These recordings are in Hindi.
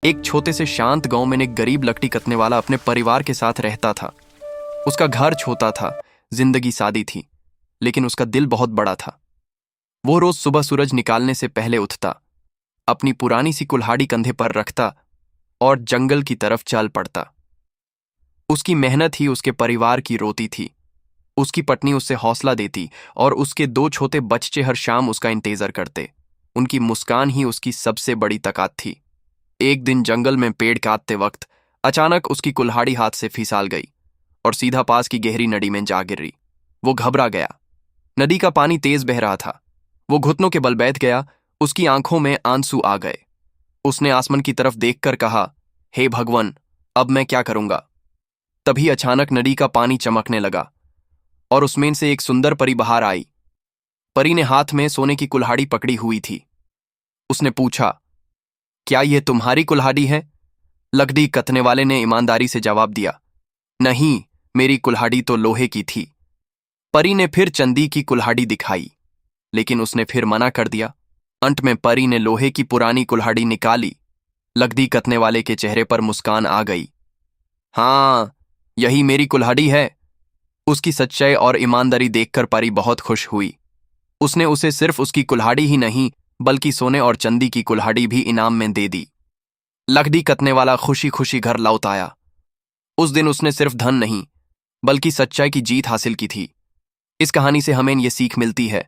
एक छोटे से शांत गांव में एक गरीब लकड़ी कतने वाला अपने परिवार के साथ रहता था। उसका घर छोटा था, जिंदगी सादी थी, लेकिन उसका दिल बहुत बड़ा था। वो रोज सुबह सूरज निकालने से पहले उठता, अपनी पुरानी सी कुल्हाड़ी कंधे पर रखता और जंगल की तरफ चल पड़ता। उसकी मेहनत ही उसके परिवार की रोटी थी। उसकी पत्नी उससे हौसला देती और उसके दो छोटे बच्चे हर शाम उसका इंतजार करते। उनकी मुस्कान ही उसकी सबसे बड़ी ताकत थी। एक दिन जंगल में पेड़ काटते वक्त अचानक उसकी कुल्हाड़ी हाथ से फिसल गई और सीधा पास की गहरी नदी में जा गिरी। वो घबरा गया। नदी का पानी तेज बह रहा था। वो घुटनों के बल बैठ गया। उसकी आंखों में आंसू आ गए। उसने आसमान की तरफ देखकर कहा, हे भगवान, अब मैं क्या करूंगा। तभी अचानक नदी का पानी चमकने लगा और उसमें से एक सुंदर परी बाहर आई। परी ने हाथ में सोने की कुल्हाड़ी पकड़ी हुई थी। उसने पूछा, क्या यह तुम्हारी कुल्हाड़ी है? लकड़ी कतने वाले ने ईमानदारी से जवाब दिया, नहीं, मेरी कुल्हाड़ी तो लोहे की थी। परी ने फिर चांदी की कुल्हाड़ी दिखाई, लेकिन उसने फिर मना कर दिया। अंत में परी ने लोहे की पुरानी कुल्हाड़ी निकाली। लकड़ी कतने वाले के चेहरे पर मुस्कान आ गई। हाँ, यही मेरी कुल्हाड़ी है। उसकी सच्चाई और ईमानदारी देखकर परी बहुत खुश हुई। उसने उसे सिर्फ उसकी कुल्हाड़ी ही नहीं, बल्कि सोने और चांदी की कुल्हाड़ी भी इनाम में दे दी। लकड़ी कतने वाला खुशी खुशी घर लौट आया। उस दिन उसने सिर्फ धन नहीं, बल्कि सच्चाई की जीत हासिल की थी। इस कहानी से हमें यह सीख मिलती है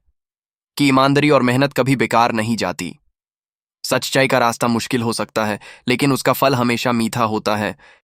कि ईमानदारी और मेहनत कभी बेकार नहीं जाती। सच्चाई का रास्ता मुश्किल हो सकता है, लेकिन उसका फल हमेशा मीठा होता है।